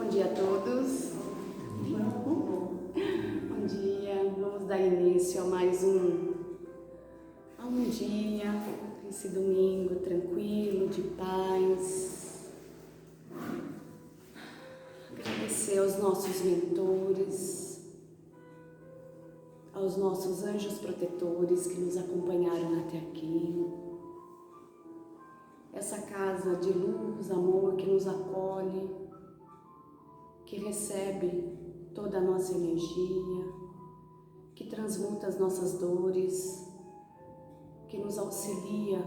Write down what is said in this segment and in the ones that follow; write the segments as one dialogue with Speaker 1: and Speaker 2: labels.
Speaker 1: Bom dia a todos. Bom dia. Vamos dar início a mais um dia, esse domingo tranquilo, de paz. Agradecer aos nossos mentores, aos nossos anjos protetores que nos acompanharam até aqui. Essa casa de luz, amor que nos acolhe, que recebe toda a nossa energia, que transmuta as nossas dores, que nos auxilia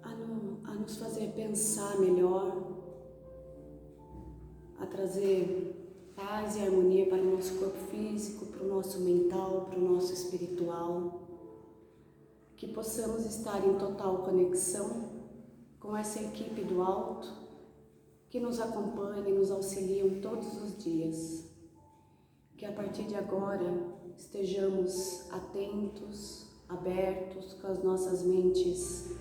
Speaker 1: a nos fazer pensar melhor, a trazer paz e harmonia para o nosso corpo físico, para o nosso mental, para o nosso espiritual, que possamos estar em total conexão com essa equipe do alto, que nos acompanha e nos auxiliam todos os dias. Que a partir de agora estejamos atentos, abertos, com as nossas mentes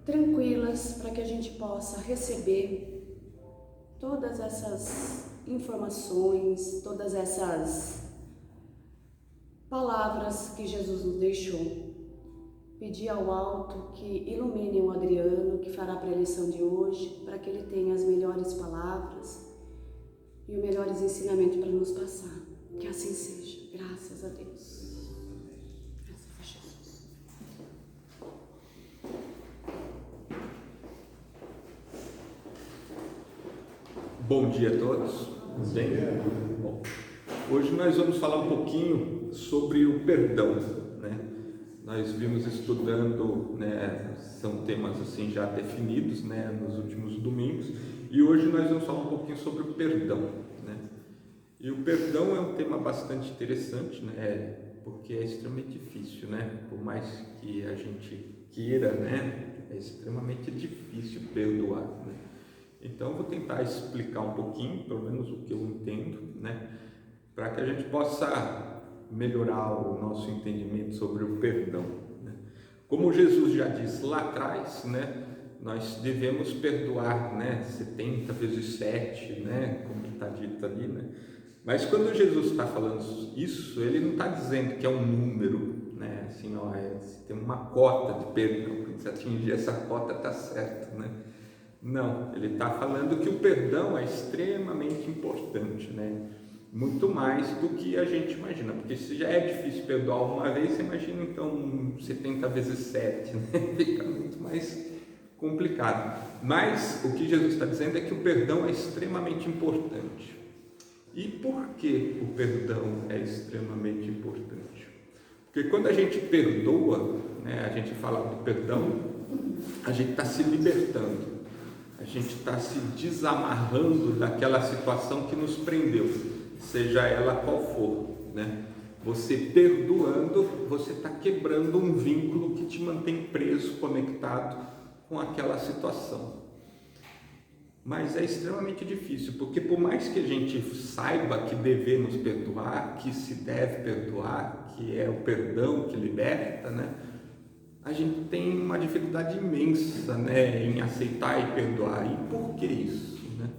Speaker 1: tranquilas, para que a gente possa receber todas essas informações, todas essas palavras que Jesus nos deixou. Pedir ao alto que ilumine o Adriano, que fará a preleção de hoje, para que ele tenha as melhores palavras e os melhores ensinamentos para nos passar. Que assim seja. Graças a Deus. Graças a Jesus.
Speaker 2: Bom dia a todos. Bem? Bom, hoje nós vamos falar um pouquinho sobre o perdão, né? Nós vimos estudando, né, são temas assim já definidos, né, nos últimos domingos, e hoje nós vamos falar um pouquinho sobre o perdão, né? E o perdão é um tema bastante interessante, né, porque é extremamente difícil, né? Por mais que a gente queira, né, é extremamente difícil perdoar, né? Então eu vou tentar explicar um pouquinho, pelo menos o que eu entendo, né, para que a gente possa melhorar o nosso entendimento sobre o perdão, né? Como Jesus já disse lá atrás, né, nós devemos perdoar, né, 70 vezes 7, né, como está dito ali, né? Mas quando Jesus está falando isso, ele não está dizendo que é um número, né, assim, ó, tem uma cota de perdão, quando você atingir essa cota está certo, né? Não, ele está falando que o perdão é extremamente importante, né? Muito mais do que a gente imagina, porque se já é difícil perdoar uma vez, você imagina então 70 vezes 7, né? Fica muito mais complicado. Mas o que Jesus está dizendo é que o perdão é extremamente importante. E por que o perdão é extremamente importante? Porque quando a gente perdoa, né, a gente fala do perdão, a gente está se libertando, a gente está se desamarrando daquela situação que nos prendeu, seja ela qual for, né? Você perdoando, você está quebrando um vínculo que te mantém preso, conectado com aquela situação. Mas é extremamente difícil, porque por mais que a gente saiba que devemos perdoar, que se deve perdoar, que é o perdão que liberta, né, a gente tem uma dificuldade imensa, né, em aceitar e perdoar. E por que isso, né?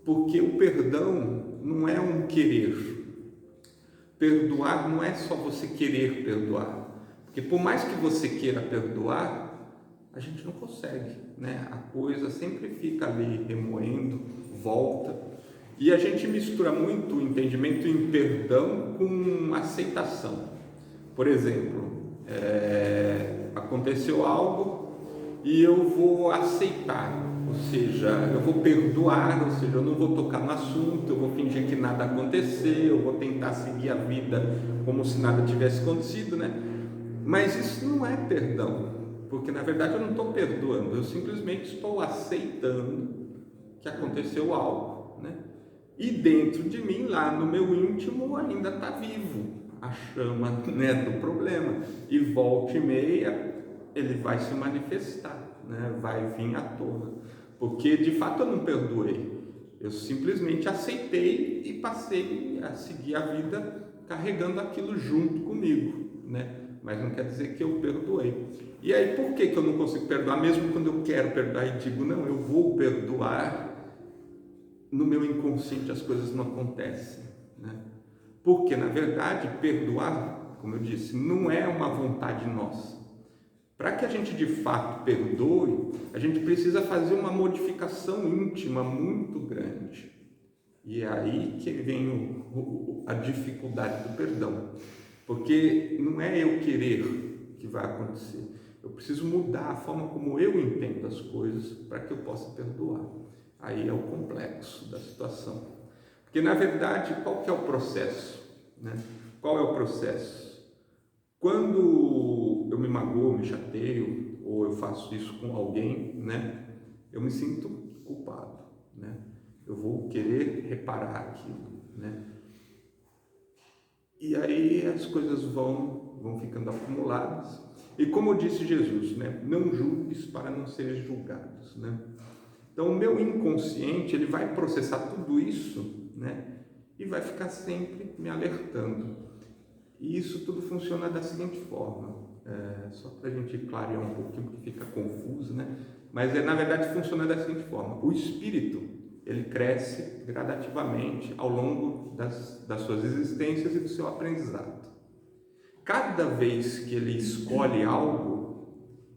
Speaker 2: Porque o perdão não é um querer. Perdoar não é só você querer perdoar, porque por mais que você queira perdoar, a gente não consegue, né? A coisa sempre fica ali remoendo, volta, e a gente mistura muito o entendimento em perdão com aceitação. Por exemplo, aconteceu algo e eu vou aceitar, ou seja, eu vou perdoar, ou seja, eu não vou tocar no assunto, eu vou fingir que nada aconteceu, eu vou tentar seguir a vida como se nada tivesse acontecido, né? Mas isso não é perdão, porque na verdade eu não estou perdoando, eu simplesmente estou aceitando que aconteceu algo, né? E dentro de mim, lá no meu íntimo, ainda está vivo a chama, né, do problema, e volta e meia ele vai se manifestar, né? Vai vir à tona, porque de fato eu não perdoei, eu simplesmente aceitei e passei a seguir a vida carregando aquilo junto comigo, né? Mas não quer dizer que eu perdoei. E aí, por que eu não consigo perdoar? Mesmo quando eu quero perdoar e digo, não, eu vou perdoar, no meu inconsciente as coisas não acontecem, né? Porque, na verdade, perdoar, como eu disse, não é uma vontade nossa. Para que a gente de fato perdoe, a gente precisa fazer uma modificação íntima muito grande. E é aí que vem a dificuldade do perdão. Porque não é eu querer que vai acontecer. Eu preciso mudar a forma como eu entendo as coisas para que eu possa perdoar. Aí é o complexo da situação. Porque, na verdade, qual que é o processo, né? Qual é o processo? Quando eu me magoo, me chateio, ou eu faço isso com alguém, né? Eu me sinto culpado, né? Eu vou querer reparar aquilo, né? E aí as coisas vão ficando acumuladas. E como disse Jesus, né? Não julgues para não seres julgados, né? Então o meu inconsciente, ele vai processar tudo isso, né? E vai ficar sempre me alertando. E isso tudo funciona da seguinte forma, só para a gente clarear um pouquinho, porque fica confuso, né? Mas na verdade funciona da seguinte forma: o espírito, ele cresce gradativamente ao longo das suas existências e do seu aprendizado. Cada vez que ele escolhe algo,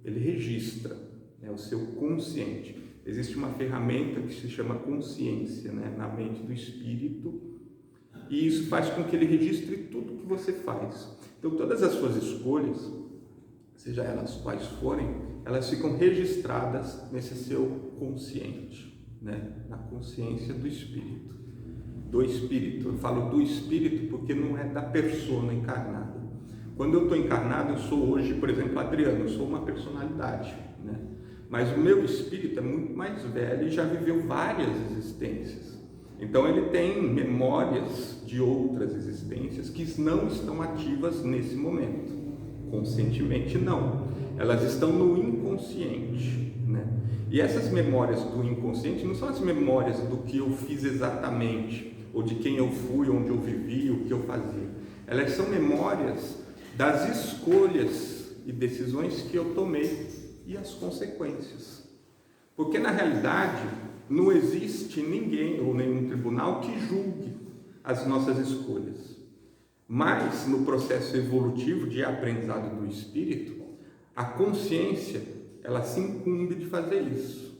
Speaker 2: ele registra, né, o seu consciente. Existe uma ferramenta que se chama consciência, né, na mente do espírito, e isso faz com que ele registre tudo que você faz. Então todas as suas escolhas, seja elas quais forem, elas ficam registradas nesse seu consciente, né? Na consciência do espírito. Do espírito, eu falo do espírito porque não é da persona encarnada. Quando eu estou encarnado, eu sou hoje, por exemplo, Adriano, eu sou uma personalidade, né? Mas o meu espírito é muito mais velho e já viveu várias existências. Então ele tem memórias de outras existências que não estão ativas nesse momento. Conscientemente não. Elas estão no inconsciente, né? E essas memórias do inconsciente não são as memórias do que eu fiz exatamente, ou de quem eu fui, onde eu vivi, o que eu fazia. Elas são memórias das escolhas e decisões que eu tomei e as consequências. Porque na realidade não existe ninguém ou nenhum tribunal que julgue as nossas escolhas. Mas no processo evolutivo de aprendizado do espírito, a consciência, ela se incumbe de fazer isso.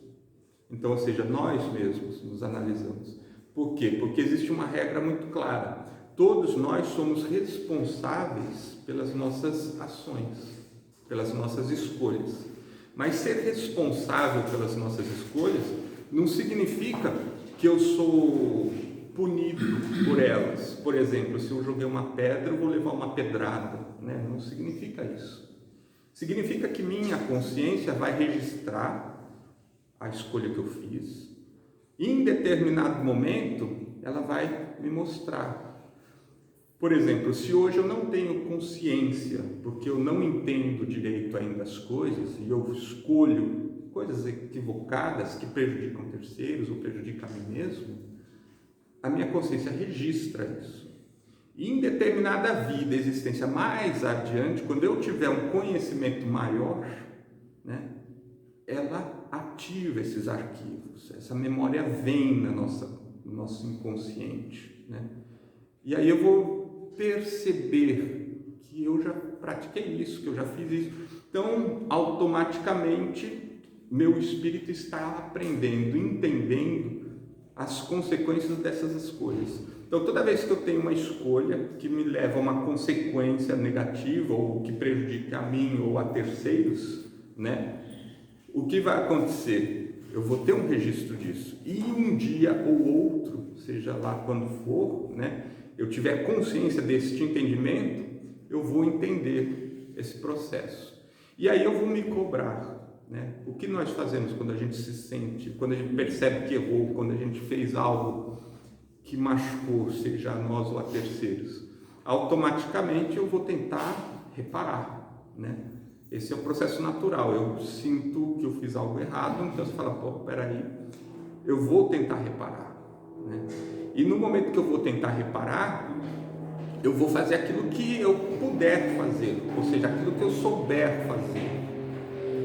Speaker 2: Então, ou seja, nós mesmos nos analisamos. Por quê? Porque existe uma regra muito clara. Todos nós somos responsáveis pelas nossas ações, pelas nossas escolhas. Mas ser responsável pelas nossas escolhas não significa que eu sou punido por elas. Por exemplo, se eu joguei uma pedra, eu vou levar uma pedrada, né? Não significa isso. Significa que minha consciência vai registrar a escolha que eu fiz. E em determinado momento, ela vai me mostrar. Por exemplo, se hoje eu não tenho consciência, porque eu não entendo direito ainda as coisas, e eu escolho coisas equivocadas que prejudicam terceiros ou prejudicam a mim mesmo, a minha consciência registra isso. E em determinada vida, existência mais adiante, quando eu tiver um conhecimento maior, né, ela ativa esses arquivos, essa memória vem no nosso inconsciente, né? E aí eu vou perceber que eu já pratiquei isso, que eu já fiz isso. Então, automaticamente, meu espírito está aprendendo, entendendo as consequências dessas escolhas. Então, toda vez que eu tenho uma escolha que me leva a uma consequência negativa ou que prejudica a mim ou a terceiros, né? O que vai acontecer? Eu vou ter um registro disso. E um dia ou outro, seja lá quando for, né? Eu tiver consciência desse entendimento, eu vou entender esse processo. E aí eu vou me cobrar, né? O que nós fazemos quando a gente se sente, quando a gente percebe que errou, quando a gente fez algo que machucou, seja a nós ou a terceiros? Automaticamente eu vou tentar reparar, né? Esse é o processo natural. Eu sinto que eu fiz algo errado, então você fala, pô, peraí, eu vou tentar reparar, né? E no momento que eu vou tentar reparar, eu vou fazer aquilo que eu puder fazer, ou seja, aquilo que eu souber fazer.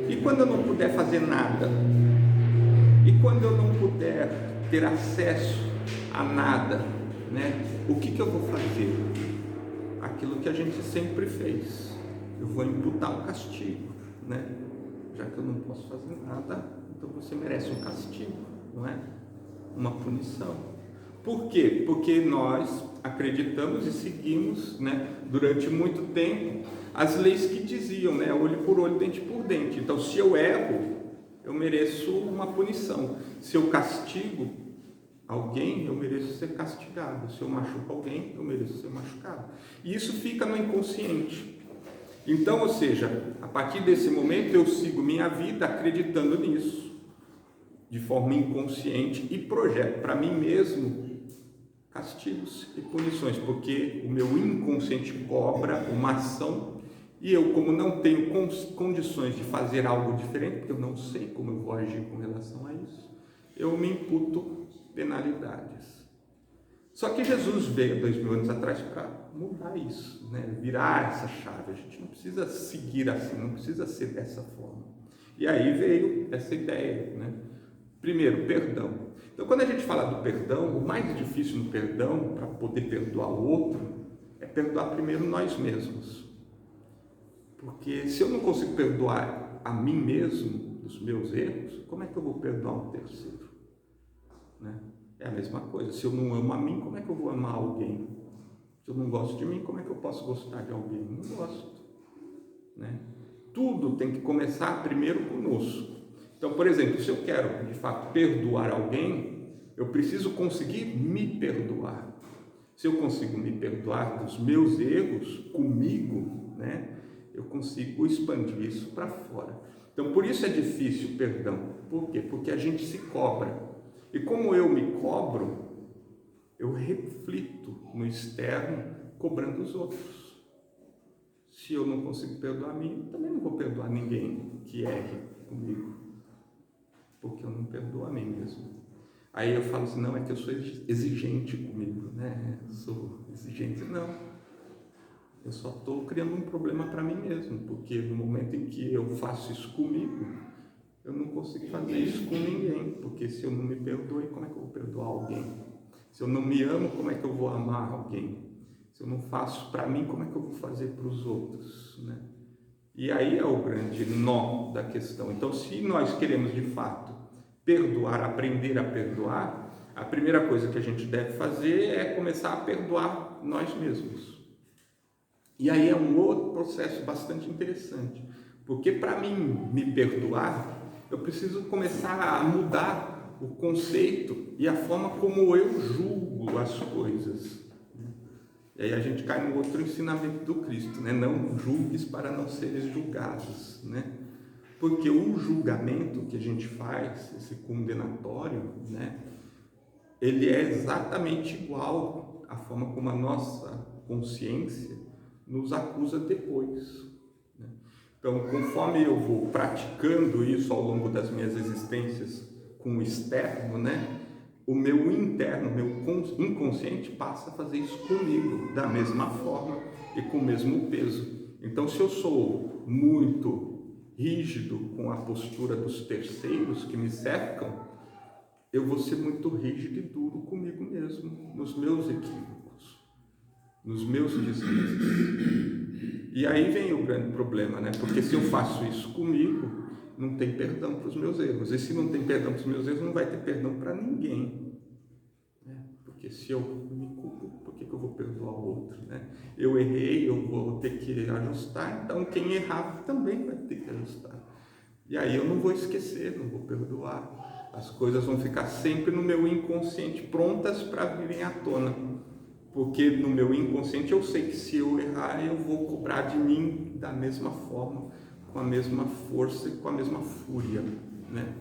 Speaker 2: E quando eu não puder fazer nada? E quando eu não puder ter acesso a nada, né? O que eu vou fazer? Aquilo que a gente sempre fez. Eu vou imputar um castigo, né? Já que eu não posso fazer nada, então você merece um castigo, não é? Uma punição. Por quê? Porque nós acreditamos e seguimos, né, durante muito tempo, as leis que diziam, né, olho por olho, dente por dente. Então, se eu erro, eu mereço uma punição. Se eu castigo alguém, eu mereço ser castigado. Se eu machuco alguém, eu mereço ser machucado. E isso fica no inconsciente. Então, ou seja, a partir desse momento eu sigo minha vida acreditando nisso, de forma inconsciente, e projeto para mim mesmo castigos e punições, porque o meu inconsciente cobra uma ação e eu, como não tenho condições de fazer algo diferente, porque eu não sei como eu vou agir com relação a isso, eu me imputo penalidades. Só que Jesus veio 2000 anos atrás para mudar isso, né? Virar essa chave. A gente não precisa seguir assim, não precisa ser dessa forma. E aí veio essa ideia, né? Primeiro, perdão. Então, quando a gente fala do perdão, o mais difícil no perdão, para poder perdoar o outro, é perdoar primeiro nós mesmos. Porque se eu não consigo perdoar a mim mesmo dos meus erros, como é que eu vou perdoar um terceiro? Né? É a mesma coisa. Se eu não amo a mim, como é que eu vou amar alguém? Se eu não gosto de mim, como é que eu posso gostar de alguém? Não gosto. Né? Tudo tem que começar primeiro conosco. Então, por exemplo, se eu quero, de fato, perdoar alguém, eu preciso conseguir me perdoar. Se eu consigo me perdoar dos meus erros comigo, né, eu consigo expandir isso para fora. Então, por isso é difícil o perdão. Por quê? Porque a gente se cobra. E como eu me cobro, eu reflito no externo, cobrando os outros. Se eu não consigo perdoar a mim, eu também não vou perdoar ninguém que erre comigo, porque eu não perdoo a mim mesmo. Aí eu falo assim, não, é que eu sou exigente comigo, né? Eu sou exigente. Não, eu só estou criando um problema para mim mesmo, porque no momento em que eu faço isso comigo, eu não consigo fazer isso com ninguém, porque se eu não me perdoe, como é que eu vou perdoar alguém? Se eu não me amo, como é que eu vou amar alguém? Se eu não faço para mim, como é que eu vou fazer para os outros, né? E aí é o grande nó da questão. Então, se nós queremos de fato perdoar, aprender a perdoar, a primeira coisa que a gente deve fazer é começar a perdoar nós mesmos. E aí é um outro processo bastante interessante, porque para mim me perdoar, eu preciso começar a mudar o conceito e a forma como eu julgo as coisas. E aí a gente cai no outro ensinamento do Cristo, né? Não julgues para não seres julgados, né? Porque o julgamento que a gente faz, esse condenatório, né? Ele é exatamente igual à forma como a nossa consciência nos acusa depois, né? Então, conforme eu vou praticando isso ao longo das minhas existências com o externo, né? O meu interno, o meu inconsciente passa a fazer isso comigo da mesma forma e com o mesmo peso. Então, se eu sou muito rígido com a postura dos terceiros que me cercam, eu vou ser muito rígido e duro comigo mesmo, nos meus equívocos, nos meus deslizes. E aí vem o grande problema, né? Porque se eu faço isso comigo, não tem perdão para os meus erros. E se não tem perdão para os meus erros, não vai ter perdão para ninguém. Né? Porque se eu me culpo, por que eu vou perdoar o outro? Né? Eu errei, eu vou ter que ajustar, então quem errar também vai ter que ajustar. E aí eu não vou esquecer, não vou perdoar. As coisas vão ficar sempre no meu inconsciente, prontas para virem à tona. Porque no meu inconsciente eu sei que se eu errar, eu vou cobrar de mim da mesma forma, com a mesma força e com a mesma fúria, né?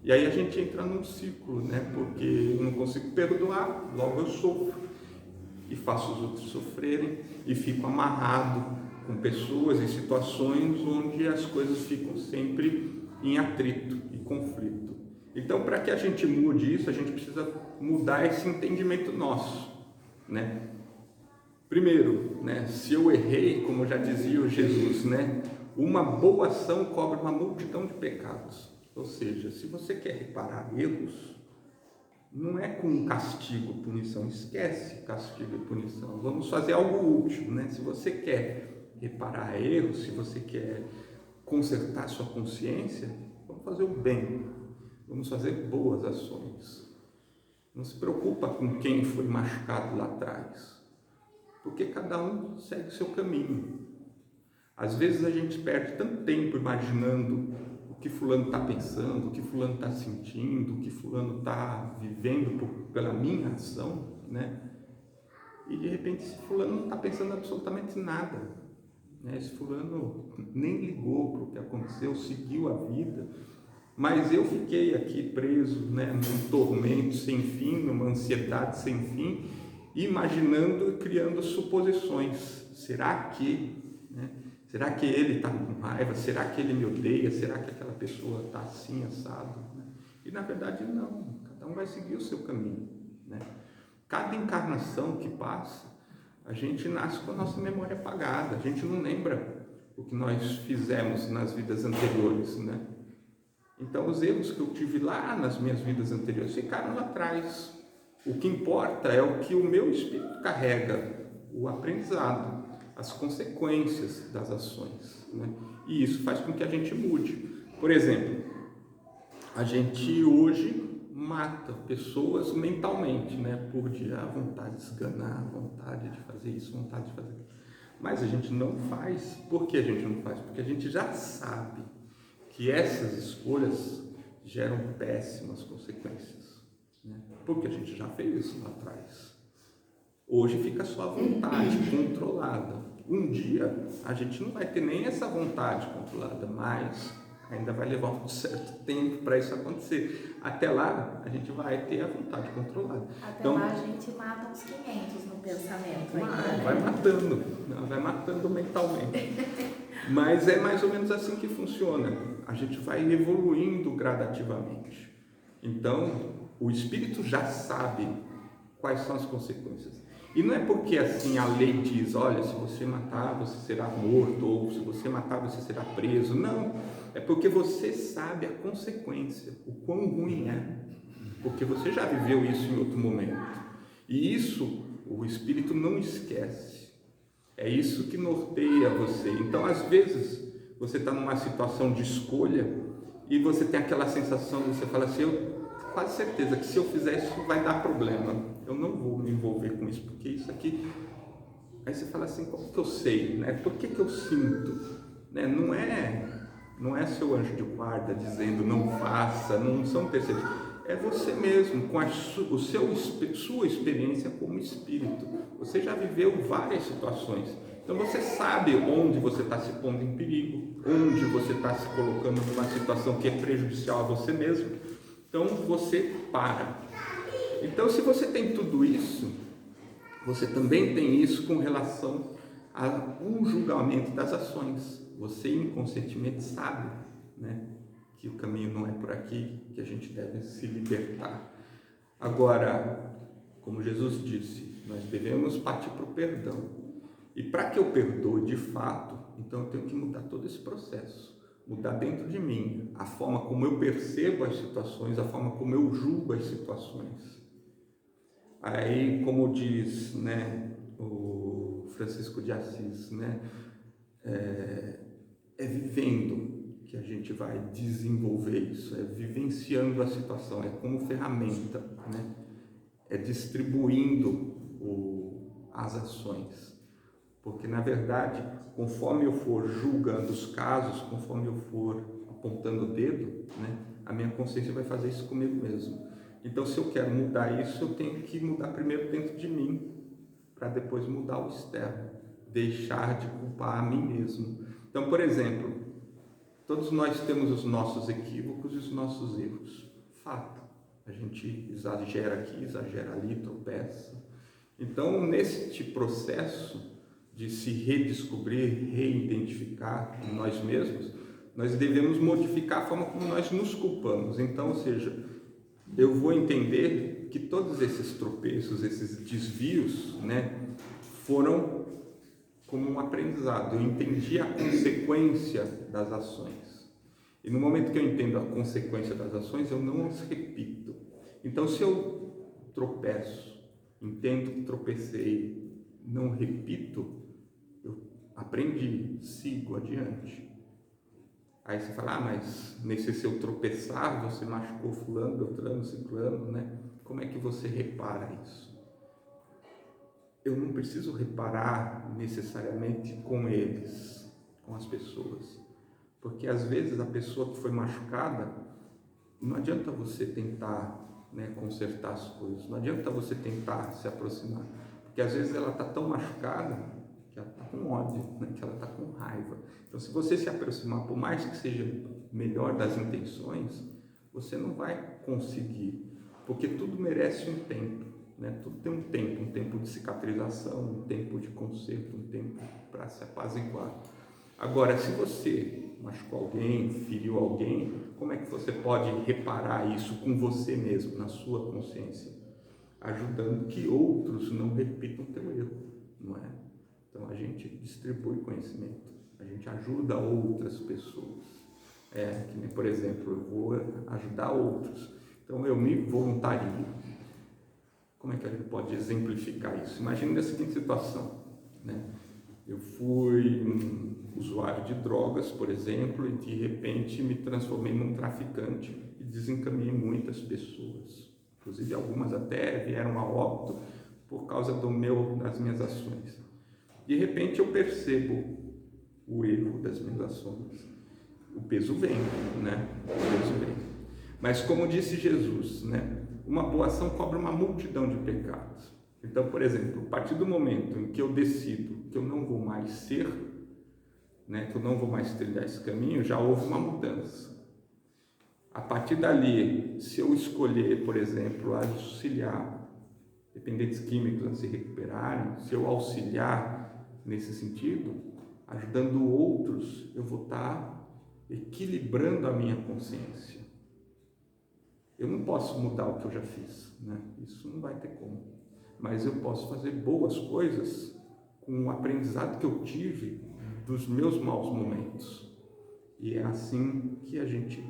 Speaker 2: E aí a gente entra num ciclo, né? Porque eu não consigo perdoar, logo eu sofro e faço os outros sofrerem e fico amarrado com pessoas e situações onde as coisas ficam sempre em atrito e conflito. Então, para que a gente mude isso, a gente precisa mudar esse entendimento nosso, né? Primeiro, né, se eu errei, como já dizia o Jesus, né, uma boa ação cobre uma multidão de pecados. Ou seja, se você quer reparar erros, não é com castigo, punição. Esquece castigo e punição. Vamos fazer algo útil, né? Se você quer reparar erros, se você quer consertar sua consciência, vamos fazer o bem. Vamos fazer boas ações. Não se preocupa com quem foi machucado lá atrás, porque cada um segue o seu caminho. Às vezes a gente perde tanto tempo imaginando o que fulano está pensando, o que fulano está sentindo, o que fulano está vivendo pela minha ação, né? E de repente esse fulano não está pensando absolutamente nada, né? Esse fulano nem ligou para o que aconteceu, seguiu a vida, mas eu fiquei aqui preso, né, num tormento sem fim, numa ansiedade sem fim, imaginando e criando suposições. Será que, né? Será que ele está com raiva? Será que ele me odeia? Será que aquela pessoa está assim, assado? E na verdade não, cada um vai seguir o seu caminho, né? Cada encarnação que passa, a gente nasce com a nossa memória apagada, a gente não lembra o que nós fizemos nas vidas anteriores, né? Então os erros que eu tive lá nas minhas vidas anteriores ficaram lá atrás. O que importa é o que o meu espírito carrega, o aprendizado, as consequências das ações, né? E isso faz com que a gente mude. Por exemplo, a gente hoje mata pessoas mentalmente, né? Por dia, a vontade de esganar, a vontade de fazer isso, a vontade de fazer aquilo. Mas a gente não faz. Por que a gente não faz? Porque a gente já sabe que essas escolhas geram péssimas consequências, né? Porque a gente já fez isso lá atrás. Hoje fica só a vontade controlada. Um dia a gente não vai ter nem essa vontade controlada, mas ainda vai levar um certo tempo para isso acontecer. Até lá a gente vai ter a vontade controlada.
Speaker 3: Até
Speaker 2: então,
Speaker 3: lá a gente mata uns 500 no pensamento ainda, né?
Speaker 2: vai matando mentalmente. Mas é mais ou menos assim que funciona. A gente vai evoluindo gradativamente. Então, o espírito já sabe quais são as consequências. E não é porque assim a lei diz, olha, se você matar, você será morto, ou se você matar, você será preso. Não, é porque você sabe a consequência, o quão ruim é. Porque você já viveu isso em outro momento. E isso o espírito não esquece. É isso que norteia você. Então, às vezes, você está numa situação de escolha e você tem aquela sensação, você fala assim, eu tenho quase certeza que se eu fizer isso vai dar problema. Eu não vou me envolver com isso, porque isso aqui... Aí você fala assim, como que eu sei, né? Por que eu sinto? Né? Não é seu anjo de guarda dizendo não faça, não são terceiros. É você mesmo, com sua experiência como espírito. Você já viveu várias situações. Então você sabe onde você está se pondo em perigo, onde você está se colocando numa situação que é prejudicial a você mesmo. Então você para. Então, se você tem tudo isso, você também tem isso com relação a um julgamento das ações. Você inconscientemente sabe, né, que o caminho não é por aqui, que a gente deve se libertar. Agora, como Jesus disse, nós devemos partir para o perdão. E para que eu perdoe de fato, então eu tenho que mudar todo esse processo. Mudar dentro de mim, a forma como eu percebo as situações, a forma como eu julgo as situações. Aí, como diz, né, o Francisco de Assis, né, é vivendo que a gente vai desenvolver isso, é vivenciando a situação, é como ferramenta, né, é distribuindo as ações. Porque, na verdade, conforme eu for julgando os casos, conforme eu for apontando o dedo, né, a minha consciência vai fazer isso comigo mesmo. Então, se eu quero mudar isso, eu tenho que mudar primeiro dentro de mim, para depois mudar o externo, deixar de culpar a mim mesmo. Então, por exemplo, todos nós temos os nossos equívocos e os nossos erros. Fato. A gente exagera aqui, exagera ali, tropeça. Então, neste processo de se redescobrir, reidentificar em nós mesmos, nós devemos modificar a forma como nós nos culpamos. Então, ou seja, eu vou entender que todos esses tropeços, esses desvios, né, foram como um aprendizado. Eu entendi a consequência das ações. E no momento que eu entendo a consequência das ações, eu não as repito. Então, se eu tropeço, entendo que tropecei, não repito, eu aprendi, sigo adiante. Aí você fala, mas nesse seu tropeçar, você machucou fulano, beltrano, ciclano, né? Como é que você repara isso? Eu não preciso reparar necessariamente com eles, com as pessoas. Porque às vezes a pessoa que foi machucada, não adianta você tentar, né, consertar as coisas, não adianta você tentar se aproximar. Porque às vezes ela está tão machucada que ela está com ódio, né, que ela está com raiva. Então, se você se aproximar, por mais que seja melhor das intenções, você não vai conseguir, porque tudo merece um tempo, né? Tudo tem um tempo de cicatrização, um tempo de conserto, um tempo para se apaziguar. Agora, se você machucou alguém, feriu alguém, como é que você pode reparar isso com você mesmo, na sua consciência? Ajudando que outros não repitam o teu erro, não é? Então, a gente distribui conhecimento, a gente ajuda outras pessoas. Que nem, por exemplo, eu vou ajudar outros. Então, eu me voluntario. Como é que a gente pode exemplificar isso? Imagine a seguinte situação, né? Eu fui um usuário de drogas, por exemplo, e de repente me transformei num traficante e desencaminhei muitas pessoas. Inclusive, algumas até vieram a óbito por causa das minhas ações. De repente eu percebo o erro das minhas ações. O peso vem, né? O peso vem. Mas como disse Jesus, né? Uma boa ação cobre uma multidão de pecados. Então, por exemplo, a partir do momento em que eu decido que eu não vou mais ser, né? Que eu não vou mais trilhar esse caminho, já houve uma mudança. A partir dali, se eu escolher, por exemplo, auxiliar dependentes químicos a se recuperarem, se eu auxiliar nesse sentido, ajudando outros, eu vou estar equilibrando a minha consciência. Eu não posso mudar o que eu já fiz, né? Isso não vai ter como. Mas eu posso fazer boas coisas com o aprendizado que eu tive dos meus maus momentos. E é assim que a gente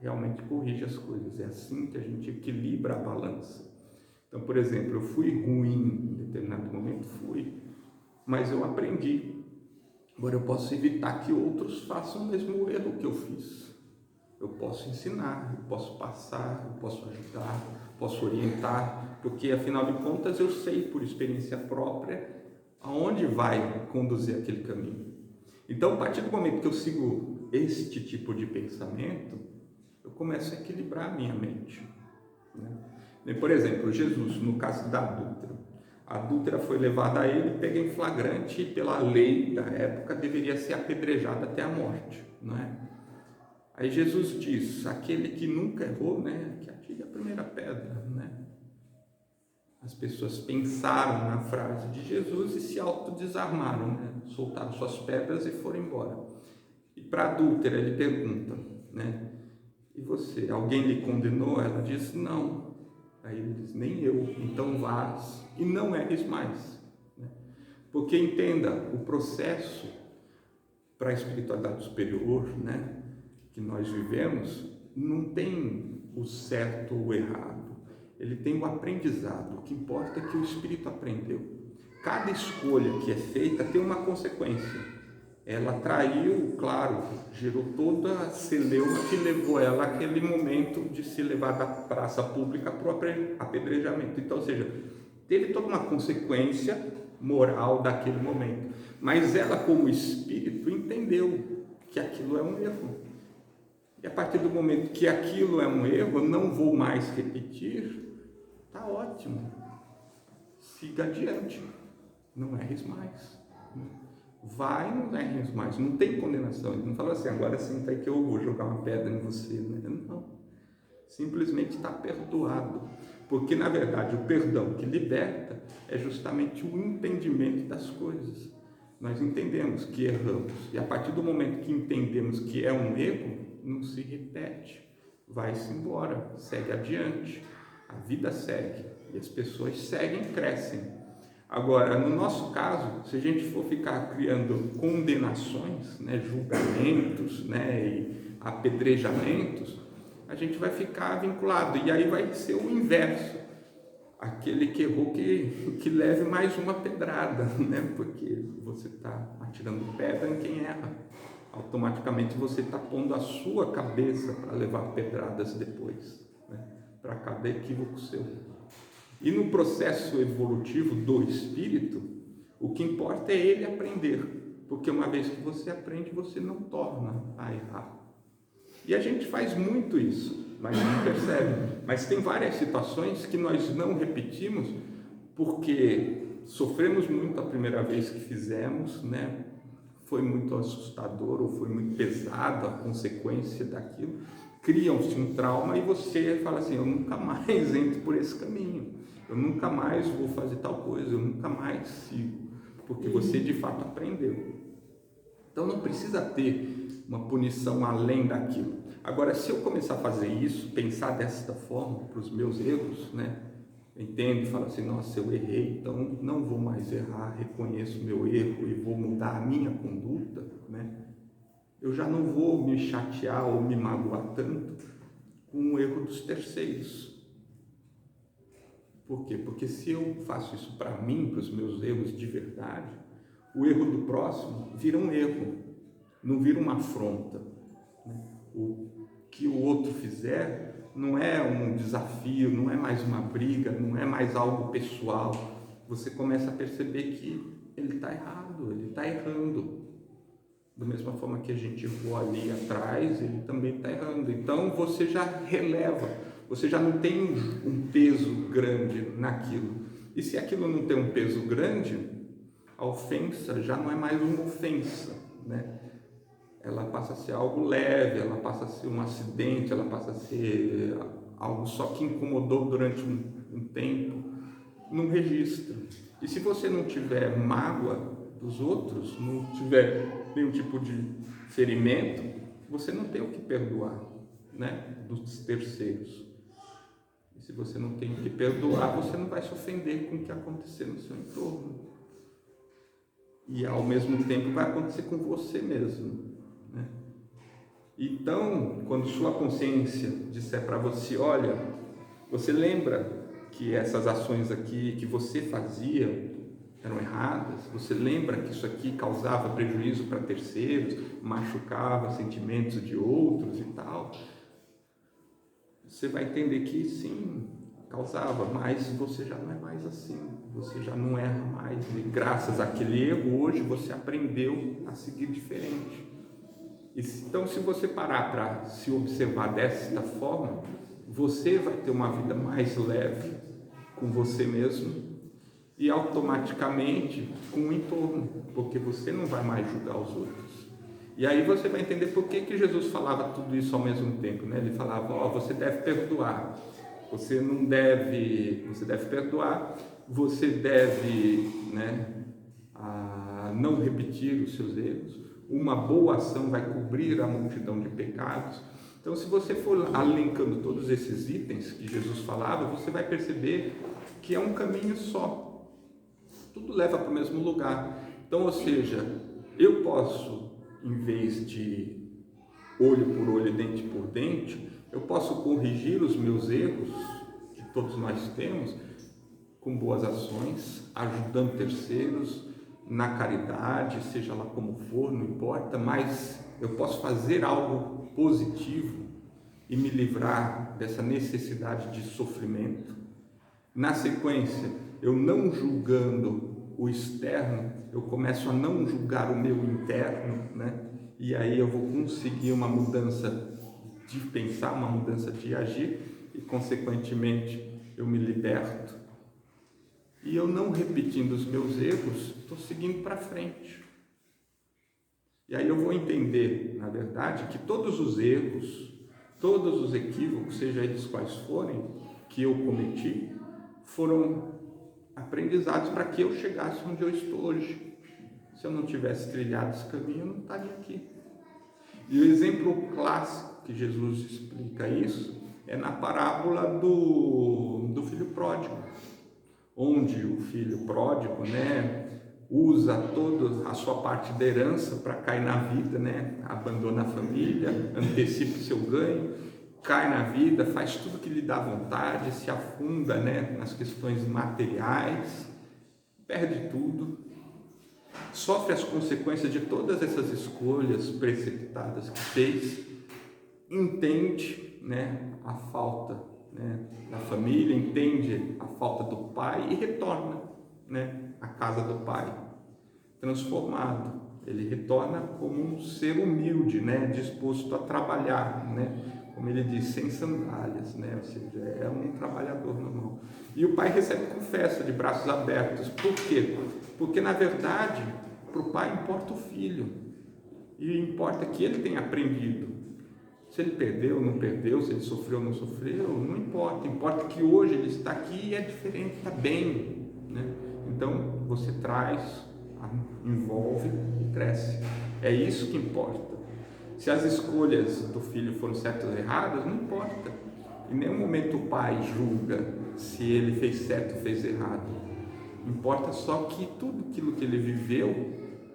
Speaker 2: realmente corrige as coisas, é assim que a gente equilibra a balança. Então, por exemplo, eu fui ruim em determinado momento, mas eu aprendi. Agora eu posso evitar que outros façam o mesmo erro que eu fiz. Eu posso ensinar, eu posso passar, eu posso ajudar, posso orientar, porque afinal de contas eu sei por experiência própria aonde vai conduzir aquele caminho. Então, a partir do momento que eu sigo este tipo de pensamento, eu começo a equilibrar a minha mente, né? Por exemplo, Jesus, no caso da adúltera. A adúltera foi levada a ele, pega em flagrante, e pela lei da época deveria ser apedrejada até a morte, não é? Aí Jesus diz, aquele que nunca errou, né, que atire a primeira pedra, né? As pessoas pensaram na frase de Jesus e se autodesarmaram, né? Soltaram suas pedras e foram embora. E para a adúltera ele pergunta, né? E você, alguém lhe condenou? Ela diz, não. Aí ele diz, nem eu, então vás e não erres mais, né? Porque entenda, o processo para a espiritualidade superior, né, que nós vivemos, não tem o certo ou o errado, ele tem o aprendizado. O que importa é que o espírito aprendeu. Cada escolha que é feita tem uma consequência. Ela atraiu, claro, gerou toda a celeuma que levou ela àquele momento de se levar da praça pública para o apedrejamento. Então, ou seja, teve toda uma consequência moral daquele momento. Mas ela, como espírito, entendeu que aquilo é um erro. E a partir do momento que aquilo é um erro, eu não vou mais repetir, está ótimo. Siga adiante, não erres mais. Vai, não erres mais, não tem condenação. Ele não fala assim, agora senta aí que eu vou jogar uma pedra em você, né? Não, simplesmente está perdoado, porque na verdade o perdão que liberta é justamente o entendimento das coisas. Nós entendemos que erramos, e a partir do momento que entendemos que é um erro, não se repete, vai-se embora, segue adiante, a vida segue, e as pessoas seguem, crescem. Agora, no nosso caso, se a gente for ficar criando condenações, né, julgamentos, né, e apedrejamentos, a gente vai ficar vinculado, e aí vai ser o inverso. Aquele que errou que leve mais uma pedrada, né, porque você está atirando pedra em quem erra. Automaticamente você está pondo a sua cabeça para levar pedradas depois, né, para cada equívoco seu. E no processo evolutivo do espírito, o que importa é ele aprender, porque uma vez que você aprende, você não torna a errar. E a gente faz muito isso, mas não percebe. Mas tem várias situações que nós não repetimos porque sofremos muito a primeira vez que fizemos, né? Foi muito assustador ou foi muito pesado a consequência daquilo. Cria-se um trauma e você fala assim, eu nunca mais entro por esse caminho. Eu nunca mais vou fazer tal coisa, eu nunca mais sigo, porque você de fato aprendeu. Então não precisa ter uma punição além daquilo. Agora, se eu começar a fazer isso, pensar desta forma para os meus erros, né? Entendo e falo assim, nossa, eu errei, então não vou mais errar, reconheço o meu erro e vou mudar a minha conduta, né? Eu já não vou me chatear ou me magoar tanto com o erro dos terceiros. Por quê? Porque se eu faço isso para mim, para os meus erros de verdade, o erro do próximo vira um erro, não vira uma afronta. O que o outro fizer não é um desafio, não é mais uma briga, não é mais algo pessoal. Você começa a perceber que ele está errado, ele está errando. Da mesma forma que a gente errou ali atrás, ele também está errando. Então você já releva, você já não tem um peso grande naquilo. E se aquilo não tem um peso grande, a ofensa já não é mais uma ofensa, né? Ela passa a ser algo leve, ela passa a ser um acidente, ela passa a ser algo só que incomodou durante um tempo, num registro. E se você não tiver mágoa dos outros, não tiver nenhum tipo de ferimento, você não tem o que perdoar, né, dos terceiros. E se você não tem o que perdoar, você não vai se ofender com o que acontecer no seu entorno. E ao mesmo tempo vai acontecer com você mesmo, né? Então, quando sua consciência disser para você, olha, você lembra que essas ações aqui que você fazia eram erradas? Você lembra que isso aqui causava prejuízo para terceiros, machucava sentimentos de outros e tal? Você vai entender que sim, causava, mas você já não é mais assim, você já não erra mais. E graças àquele erro, hoje você aprendeu a seguir diferente. Então, se você parar para se observar desta forma, você vai ter uma vida mais leve com você mesmo e automaticamente com o entorno, porque você não vai mais julgar os outros. E aí você vai entender por que Jesus falava tudo isso ao mesmo tempo, né? Ele falava, ó, você deve perdoar, você deve perdoar, você deve, né, não repetir os seus erros. Uma boa ação vai cobrir a multidão de pecados. Então, se você for alencando todos esses itens que Jesus falava, você vai perceber que é um caminho só. Tudo leva para o mesmo lugar. Então, ou seja, eu posso, em vez de olho por olho, dente por dente, eu posso corrigir os meus erros, que todos nós temos, com boas ações, ajudando terceiros, na caridade, seja lá como for, não importa, mas eu posso fazer algo positivo e me livrar dessa necessidade de sofrimento. Na sequência, eu não julgando o externo, eu começo a não julgar o meu interno, né? E aí eu vou conseguir uma mudança de pensar, uma mudança de agir e, consequentemente, eu me liberto. E eu não repetindo os meus erros, estou seguindo para frente. E aí eu vou entender, na verdade, que todos os erros, todos os equívocos, seja eles quais forem, que eu cometi, foram aprendizados para que eu chegasse onde eu estou hoje. Se eu não tivesse trilhado esse caminho, eu não estaria aqui. E o exemplo clássico que Jesus explica isso é na parábola do filho pródigo, onde o filho pródigo, né, usa toda a sua parte da herança para cair na vida, né, abandona a família, antecipa o seu ganho, cai na vida, faz tudo que lhe dá vontade, se afunda, né, nas questões materiais, perde tudo, sofre as consequências de todas essas escolhas precipitadas que fez, entende, né, a falta, né, da família, entende a falta do pai e retorna, né, à casa do pai, transformado. Ele retorna como um ser humilde, né, disposto a trabalhar, né, como ele diz, sem sandálias, né, ou seja, é um trabalhador normal. E o pai recebe com festa, de braços abertos. Por quê? Porque, na verdade, para o pai importa o filho, e importa que ele tenha aprendido. Se ele perdeu, não perdeu, se ele sofreu, não sofreu, não importa. Importa que hoje ele está aqui e é diferente, está bem, né? Então, você traz, envolve e cresce. É isso que importa. Se as escolhas do filho foram certas ou erradas, não importa. Em nenhum momento o pai julga se ele fez certo ou fez errado. Importa só que tudo aquilo que ele viveu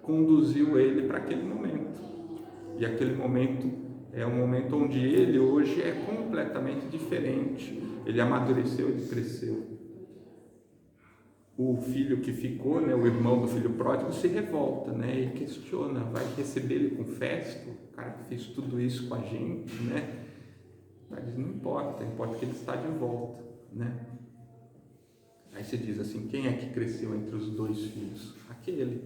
Speaker 2: conduziu ele para aquele momento. E aquele momento é um momento onde ele hoje é completamente diferente. Ele amadureceu, ele cresceu. O filho que ficou, né, o irmão do filho pródigo, se revolta, né, e questiona, vai receber ele com festa? O cara que fez tudo isso com a gente, né? Mas não importa, importa que ele está de volta, né? Aí você diz assim, quem é que cresceu entre os dois filhos? Aquele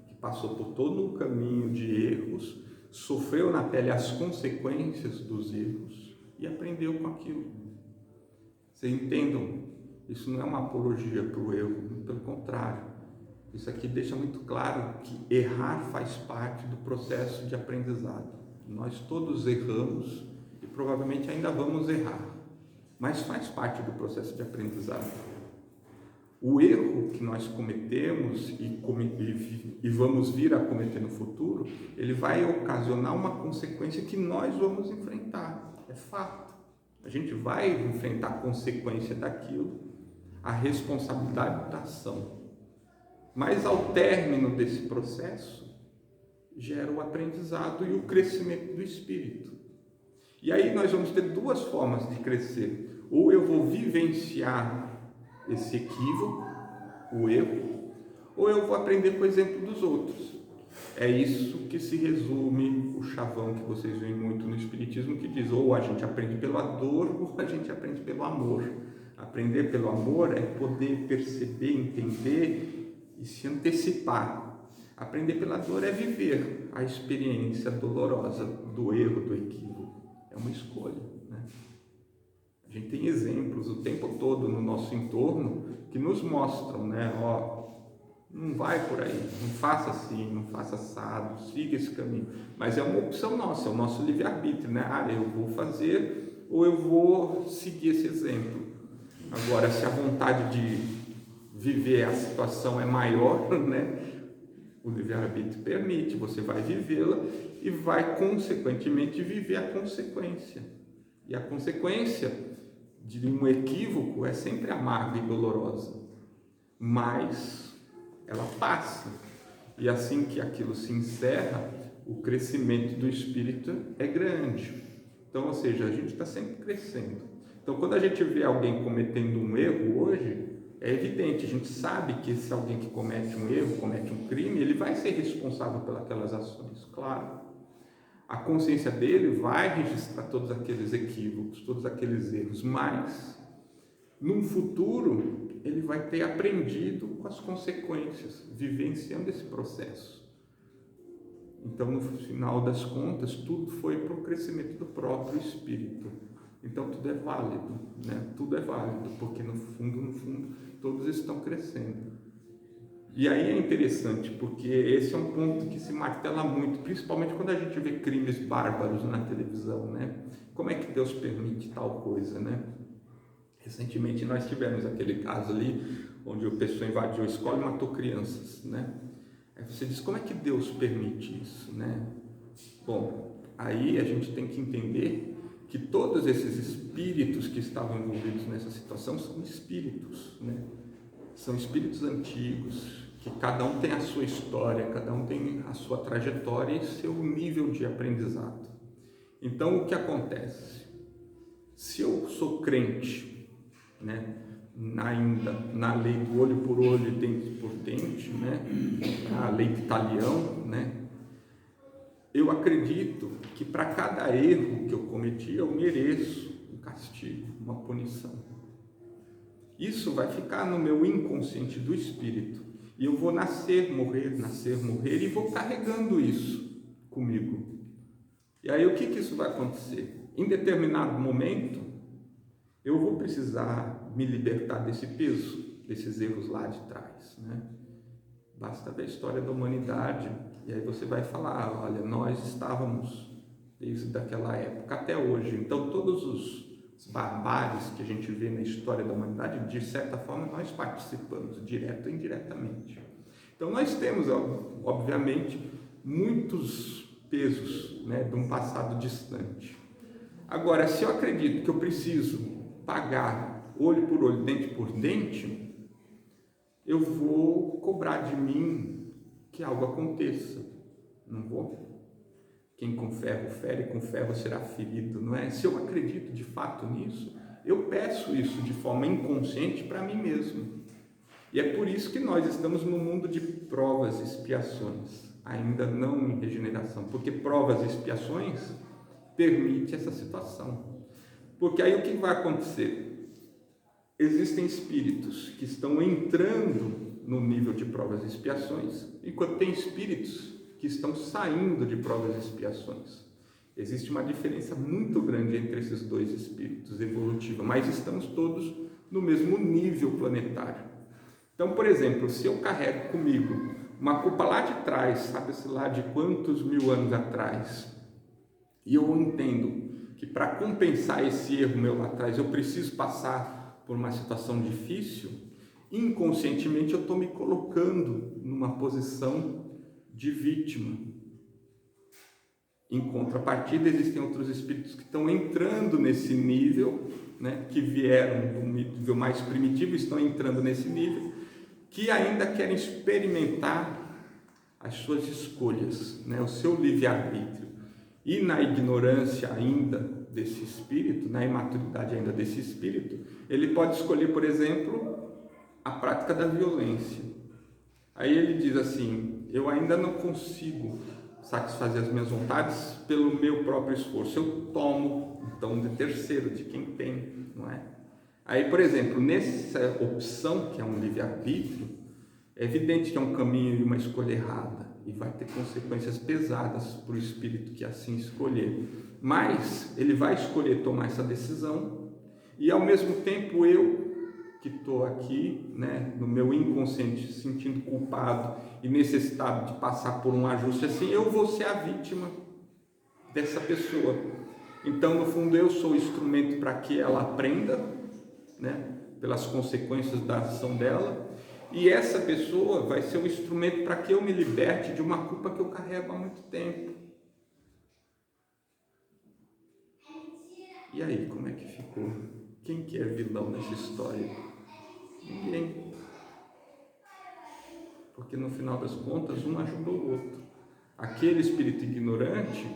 Speaker 2: que passou por todo o caminho de erros, sofreu na pele as consequências dos erros e aprendeu com aquilo. Vocês entendam? Isso não é uma apologia para o erro, pelo contrário. Isso aqui deixa muito claro que errar faz parte do processo de aprendizado. Nós todos erramos e provavelmente ainda vamos errar, mas faz parte do processo de aprendizado. O erro que nós cometemos e vamos vir a cometer no futuro, ele vai ocasionar uma consequência que nós vamos enfrentar, é fato. A gente vai enfrentar a consequência daquilo, a responsabilidade da ação. Mas ao término desse processo, gera o aprendizado e o crescimento do espírito. E aí nós vamos ter duas formas de crescer. Ou eu vou vivenciar esse equívoco, o erro, ou eu vou aprender com o exemplo dos outros. É isso que se resume o chavão que vocês veem muito no Espiritismo, que diz, ou a gente aprende pela dor, ou a gente aprende pelo amor. Aprender pelo amor é poder perceber, entender e se antecipar. Aprender pela dor é viver a experiência dolorosa do erro, do equívoco. É uma escolha, né? A gente tem exemplos o tempo todo no nosso entorno que nos mostram, né? Ó, não vai por aí, não faça assim, não faça assado, siga esse caminho. Mas é uma opção nossa, é o nosso livre-arbítrio, né? Ah, eu vou fazer ou eu vou seguir esse exemplo. Agora, se a vontade de viver a situação é maior, né? O livre-arbítrio permite, você vai vivê-la e vai, consequentemente, viver a consequência. E a consequência de um equívoco é sempre amarga e dolorosa, mas ela passa. E assim que aquilo se encerra, o crescimento do espírito é grande. Então, ou seja, a gente está sempre crescendo. Então, quando a gente vê alguém cometendo um erro hoje, é evidente, a gente sabe que se alguém que comete um erro, comete um crime, ele vai ser responsável pelas ações, claro. A consciência dele vai registrar todos aqueles equívocos, todos aqueles erros, mas, num futuro, ele vai ter aprendido com as consequências, vivenciando esse processo. Então, no final das contas, tudo foi para o crescimento do próprio espírito. Então, tudo é válido, né? Tudo é válido, porque no fundo, todos estão crescendo. E aí é interessante, porque esse é um ponto que se martela muito, principalmente quando a gente vê crimes bárbaros na televisão, né? Como é que Deus permite tal coisa, né? Recentemente nós tivemos aquele caso ali, onde a pessoa invadiu a escola e matou crianças, né? Aí você diz, como é que Deus permite isso, né? Bom, aí a gente tem que entender que todos esses espíritos que estavam envolvidos nessa situação são espíritos, né? são espíritos antigos, que cada um tem a sua história, cada um tem a sua trajetória e seu nível de aprendizado. Então, o que acontece? Se eu sou crente, né, ainda na lei do olho por olho e dente por dente, né, a lei de Talião, né, eu acredito que para cada erro que eu cometi, eu mereço um castigo, uma punição. Isso vai ficar no meu inconsciente do espírito. E eu vou nascer, morrer e vou carregando isso comigo. E aí o que isso vai acontecer? Em determinado momento, eu vou precisar me libertar desse peso, desses erros lá de trás, né? Basta ver a história da humanidade e aí você vai falar, olha, nós estávamos desde aquela época até hoje. Então todos os barbares que a gente vê na história da humanidade, de certa forma nós participamos, direto ou indiretamente. Então nós temos, obviamente, muitos pesos, né, de um passado distante. Agora, se eu acredito que eu preciso pagar olho por olho, dente por dente, eu vou cobrar de mim que algo aconteça. Não vou? Quem com ferro fere, com ferro será ferido, não é? Se eu acredito de fato nisso, eu peço isso de forma inconsciente para mim mesmo. E é por isso que nós estamos no mundo de provas e expiações, ainda não em regeneração, porque provas e expiações permite essa situação. Porque aí o que vai acontecer? Existem espíritos que estão entrando no nível de provas e expiações, enquanto tem espíritos que estão saindo de provas e expiações. Existe uma diferença muito grande entre esses dois espíritos evolutiva, mas estamos todos no mesmo nível planetário. Então, por exemplo, se eu carrego comigo uma culpa lá de trás, sabe-se lá de quantos mil anos atrás, e eu entendo que para compensar esse erro meu lá atrás, eu preciso passar por uma situação difícil, inconscientemente eu estou me colocando numa posição de vítima. Em contrapartida, existem outros espíritos que estão entrando nesse nível, né, que vieram do nível mais primitivo, estão entrando nesse nível, que ainda querem experimentar as suas escolhas, né, o seu livre-arbítrio. E na ignorância ainda desse espírito, na imaturidade ainda desse espírito, ele pode escolher, por exemplo, a prática da violência. Aí ele diz assim, eu ainda não consigo satisfazer as minhas vontades pelo meu próprio esforço, eu tomo, então, de terceiro, de quem tem, não é? Aí, por exemplo, nessa opção, que é um livre-arbítrio, é evidente que é um caminho e uma escolha errada, e vai ter consequências pesadas para o espírito que assim escolher. Mas ele vai escolher tomar essa decisão, e ao mesmo tempo eu, que estou aqui, né, no meu inconsciente, sentindo culpado e necessitado de passar por um ajuste assim, eu vou ser a vítima dessa pessoa. Então, no fundo, eu sou o instrumento para que ela aprenda, né, pelas consequências da ação dela, e essa pessoa vai ser o instrumento para que eu me liberte de uma culpa que eu carrego há muito tempo. E aí, como é que ficou? Quem que é vilão nessa história? Ninguém. Porque no final das contas, um ajudou o outro. Aquele espírito ignorante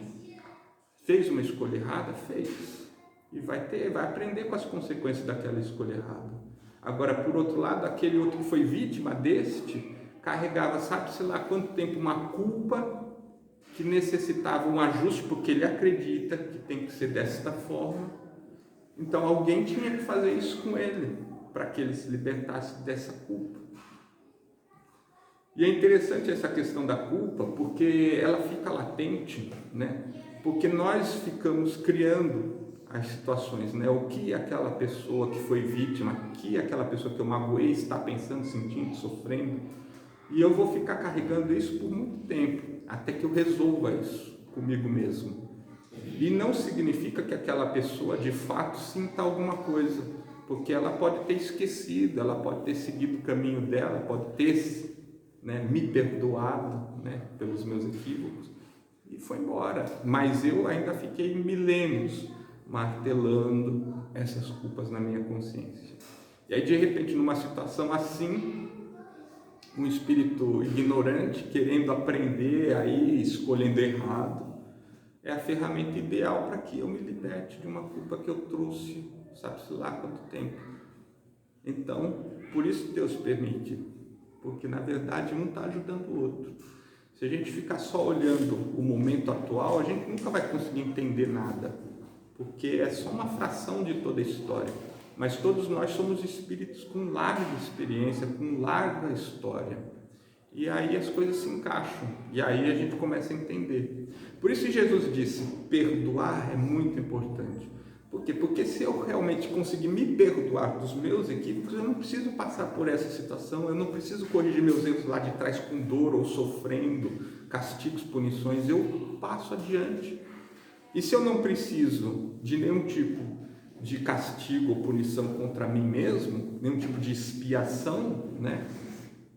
Speaker 2: fez uma escolha errada? Fez. E vai aprender com as consequências daquela escolha errada. Agora, por outro lado, aquele outro que foi vítima deste, carregava, sabe-se lá quanto tempo, uma culpa que necessitava um ajuste, porque ele acredita que tem que ser desta forma. Então, alguém tinha que fazer isso com ele, para que ele se libertasse dessa culpa. E é interessante essa questão da culpa, porque ela fica latente, né? Porque nós ficamos criando as situações, né? O que aquela pessoa que foi vítima, o que aquela pessoa que eu magoei está pensando, sentindo, sofrendo, e eu vou ficar carregando isso por muito tempo, até que eu resolva isso comigo mesmo. E não significa que aquela pessoa de fato sinta alguma coisa, porque ela pode ter esquecido, ela pode ter seguido o caminho dela, pode ter, né, me perdoado, né, pelos meus equívocos, e foi embora. Mas eu ainda fiquei milênios martelando essas culpas na minha consciência. E aí, de repente, numa situação assim, um espírito ignorante, querendo aprender, aí escolhendo errado, é a ferramenta ideal para que eu me liberte de uma culpa que eu trouxe, sabe-se lá quanto tempo. Então, por isso Deus permite, porque na verdade um está ajudando o outro. Se a gente ficar só olhando o momento atual, a gente nunca vai conseguir entender nada, porque é só uma fração de toda a história. Mas todos nós somos espíritos com larga experiência, com larga história. E aí as coisas se encaixam, e aí a gente começa a entender. Por isso Jesus disse, perdoar é muito importante. Por quê? Porque se eu realmente conseguir me perdoar dos meus equívocos, eu não preciso passar por essa situação, eu não preciso corrigir meus erros lá de trás com dor ou sofrendo castigos, punições, eu passo adiante. E se eu não preciso de nenhum tipo de castigo ou punição contra mim mesmo, nenhum tipo de expiação, né?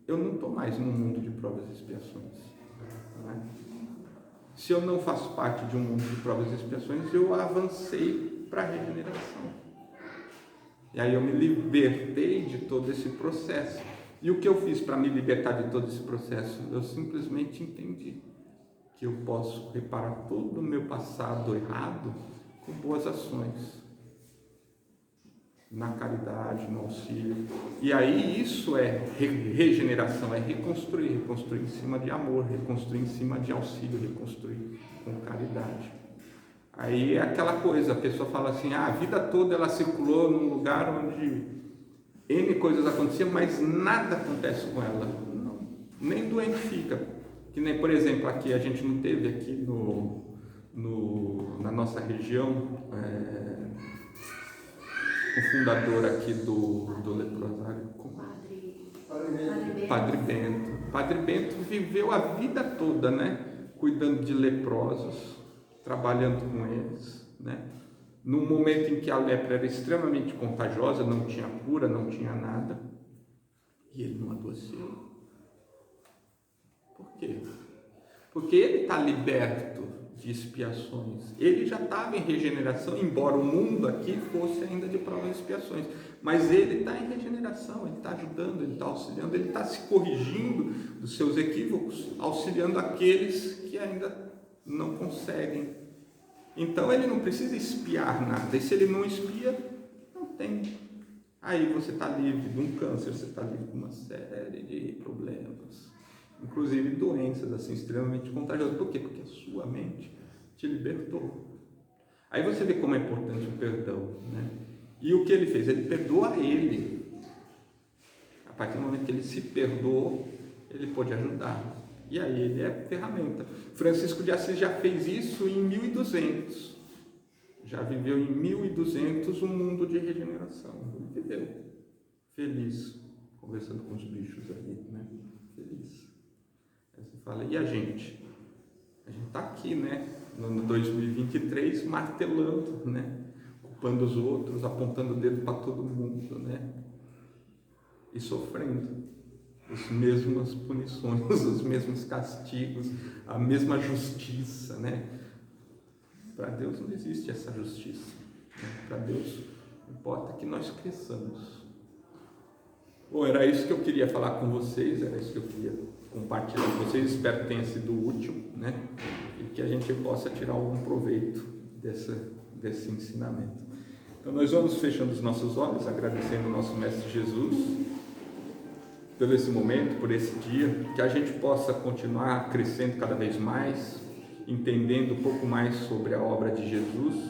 Speaker 2: Eu não estou mais no mundo de provas e expiações. Né? Se eu não faço parte de um mundo de provas e expiações, eu avancei para a regeneração. E aí eu me libertei de todo esse processo. E o que eu fiz para me libertar de todo esse processo? Eu simplesmente entendi que eu posso reparar todo o meu passado errado com boas ações. Na caridade, no auxílio. E aí isso é regeneração, é reconstruir em cima de amor, reconstruir em cima de auxílio, reconstruir com caridade. Aí é aquela coisa, a pessoa fala assim, a vida toda ela circulou num lugar onde N coisas aconteciam, mas nada acontece com ela. Não, nem doente fica. Que nem, por exemplo, aqui a gente não teve aqui na nossa região, o fundador aqui do leprosário, Padre Bento. Padre Bento viveu a vida toda, né, cuidando de leprosos, trabalhando com eles, né, num momento em que a lepra era extremamente contagiosa, não tinha cura, não tinha nada, e ele não adoeceu. Por quê? Porque ele está liberto de expiações. Ele já estava em regeneração, embora o mundo aqui fosse ainda de provas e expiações. Mas ele está em regeneração, ele está ajudando, ele está auxiliando, ele está se corrigindo dos seus equívocos, auxiliando aqueles que ainda não conseguem. Então ele não precisa expiar nada. E se ele não expia, não tem. Aí você está livre de um câncer, você está livre de uma série de problemas. Inclusive doenças assim, extremamente contagiosas. Por quê? Porque a sua mente te libertou. Aí você vê como é importante o perdão, né? E o que ele fez? Ele perdoa ele. A partir do momento que ele se perdoou, ele pôde ajudar. E aí ele é ferramenta. Francisco de Assis já fez isso em 1200. Já viveu em 1200 um mundo de regeneração. Ele viveu feliz, conversando com os bichos ali, né? Feliz. Aí você fala, e a gente? A gente está aqui, né? No 2023, martelando, né? Culpando os outros, apontando o dedo para todo mundo, né? E sofrendo as mesmas punições, os mesmos castigos, a mesma justiça, né? Para Deus não existe essa justiça. Né? Para Deus importa que nós cresçamos. Bom, era isso que eu queria falar com vocês, era isso que eu queria compartilhar com vocês. Espero que tenha sido útil, né? E que a gente possa tirar algum proveito desse ensinamento. Então nós vamos fechando os nossos olhos, agradecendo o nosso Mestre Jesus por esse momento, por esse dia, que a gente possa continuar crescendo cada vez mais, entendendo um pouco mais sobre a obra de Jesus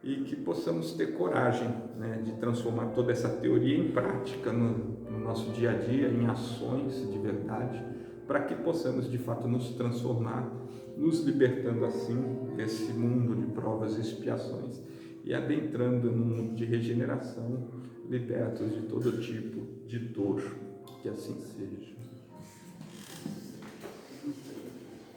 Speaker 2: e que possamos ter coragem, né, de transformar toda essa teoria em prática no nosso dia a dia, em ações de verdade, para que possamos de fato nos transformar, nos libertando assim desse mundo de provas e expiações e adentrando num mundo de regeneração, libertos de todo tipo de dor. Que assim seja.